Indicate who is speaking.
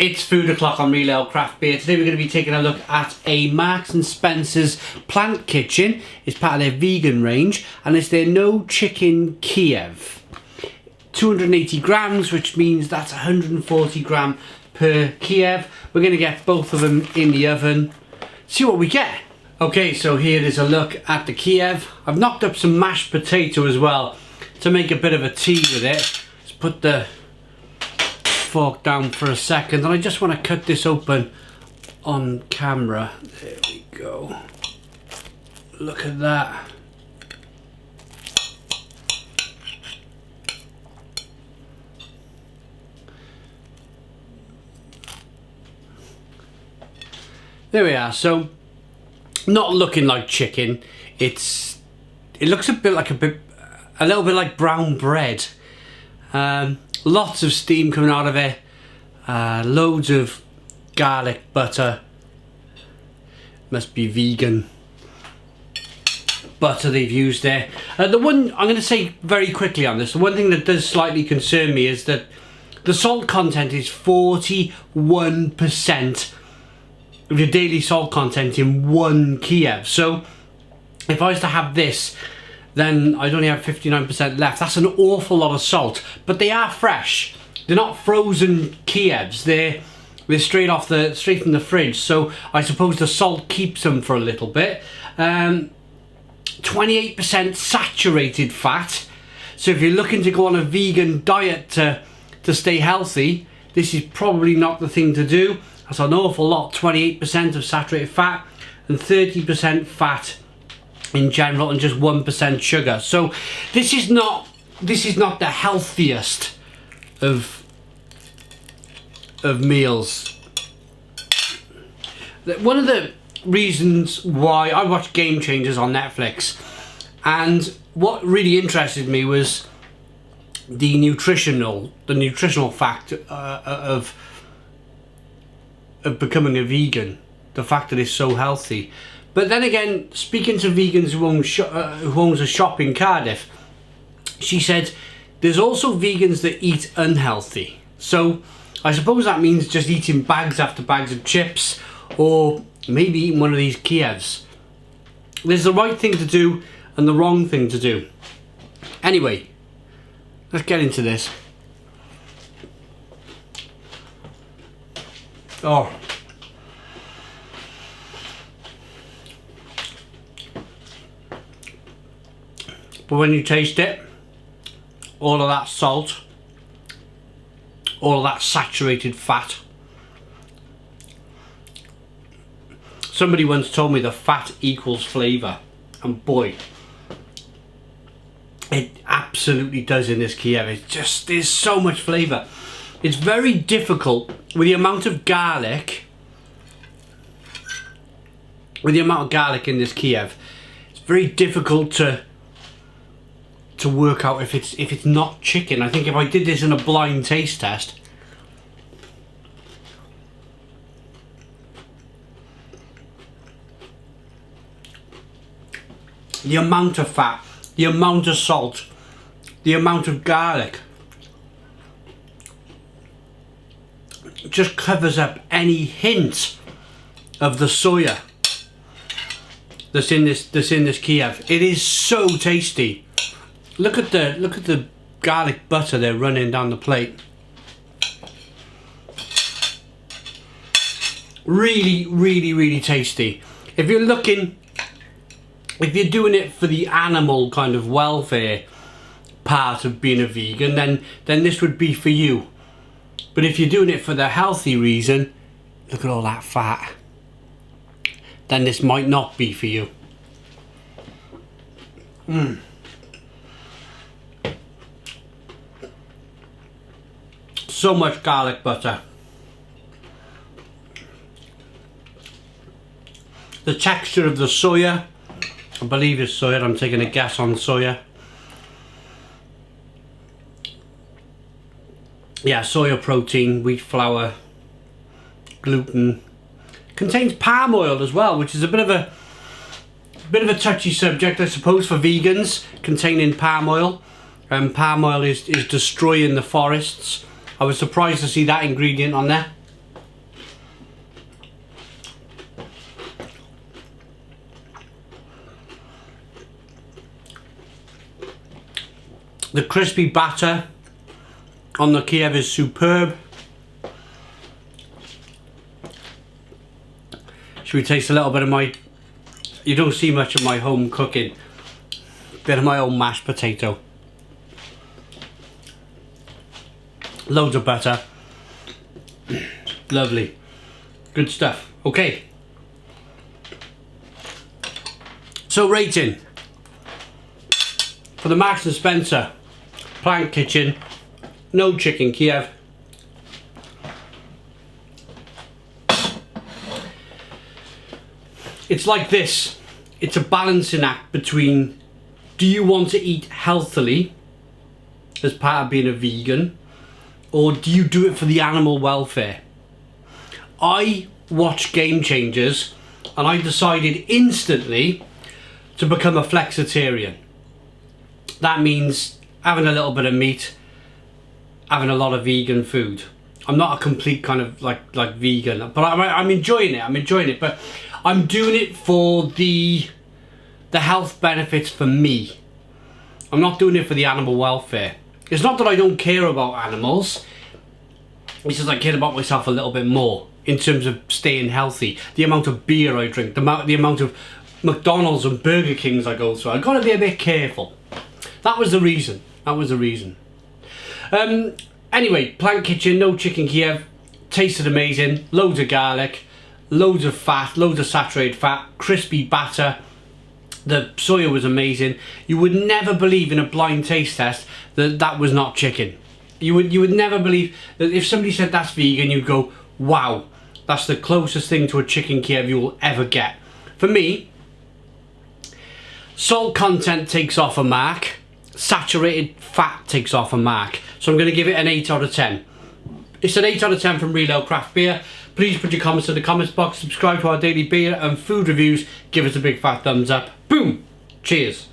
Speaker 1: It's food o'clock on Real Ale Craft Beer. Today we're going to be taking a look at a Marks and Spencer's Plant Kitchen. It's part of their vegan range and it's their no chicken Kiev. 280 grams, which means that's 140 gram per Kiev. We're going to get both of them in the oven, see what we get. Okay, so here is a look at the Kiev. I've knocked up some mashed potato as well to make a bit of a tea with it. Let's put the fork down for a second, and I just want to cut this open on camera. There we go. Look at that. There we are. So, not looking like chicken. It looks a little bit like brown bread. Lots of steam coming out of it. Loads of garlic butter. Must be vegan butter they've used there. The one I'm going to say very quickly on this, the one thing that does slightly concern me is that the salt content is 41% of your daily salt content in one Kiev. So if I was to have this, then I'd only have 59% left. That's an awful lot of salt, but they are fresh. They're not frozen Kievs. They're straight from the fridge. So I suppose the salt keeps them for a little bit. 28% saturated fat. So if you're looking to go on a vegan diet to stay healthy, this is probably not the thing to do. That's an awful lot. 28% of saturated fat and 30% fat in general, and just 1% sugar. So this is not the healthiest of meals. One of the reasons why I watch Game Changers on Netflix, and what really interested me was the nutritional fact of becoming a vegan, the fact that it's so healthy. But then again, speaking to vegans who owns a shop in Cardiff, she said there's also vegans that eat unhealthy. So I suppose that means just eating bags after bags of chips, or maybe eating one of these Kievs. There's the right thing to do and the wrong thing to do. Anyway, let's get into this. Oh. But when you taste it, all of that salt, all of that saturated fat. Somebody once told me the fat equals flavour, and boy, it absolutely does in this Kiev. There's so much flavour. It's very difficult with the amount of garlic. In this Kiev, it's very difficult to work out if it's not chicken. I think if I did this in a blind taste test, the amount of fat, the amount of salt, the amount of garlic just covers up any hint of the soya that's in this Kiev. It is so tasty. Look at the garlic butter they're running down the plate. Really, really, really tasty. If you're doing it for the animal kind of welfare part of being a vegan, then this would be for you. But if you're doing it for the healthy reason, look at all that fat, then this might not be for you. So much garlic butter. The texture of the soya, I believe it's soya, I'm taking a guess on soya. Yeah, soya protein, wheat flour, gluten. Contains palm oil as well, which is a bit of a touchy subject, I suppose, for vegans, containing palm oil. Palm oil is destroying the forests. I was surprised to see that ingredient on there. The crispy batter on the Kiev is superb. Should we taste a little bit of my... You don't see much of my home cooking. Bit of my own mashed potato. Loads of butter. Lovely. Good stuff. Okay. So rating. For the Marks and Spencer Plant Kitchen, no chicken Kiev. It's like this. It's a balancing act between, do you want to eat healthily as part of being a vegan, or do you do it for the animal welfare? I watched Game Changers and I decided instantly to become a flexitarian. That means having a little bit of meat, having a lot of vegan food. I'm not a complete kind of like vegan, but I'm enjoying it. I'm enjoying it, but I'm doing it for the health benefits for me. I'm not doing it for the animal welfare. It's not that I don't care about animals. It's just I care about myself a little bit more in terms of staying healthy. The amount of beer I drink, the amount of McDonald's and Burger Kings I go through. I've got to be a bit careful. That was the reason. That was the reason. Anyway, Plant Kitchen, no chicken Kiev. Tasted amazing. Loads of garlic. Loads of fat. Loads of saturated fat. Crispy batter. The soya was amazing. You would never believe in a blind taste test that that was not chicken. You would never believe that if somebody said that's vegan, you'd go, wow, that's the closest thing to a chicken Kiev you will ever get. For me, salt content takes off a mark. Saturated fat takes off a mark. So I'm going to give it an 8 out of 10. It's an 8 out of 10 from Real Ale Craft Beer. Please put your comments in the comments box. Subscribe to our daily beer and food reviews. Give us a big fat thumbs up. Boom. Cheers.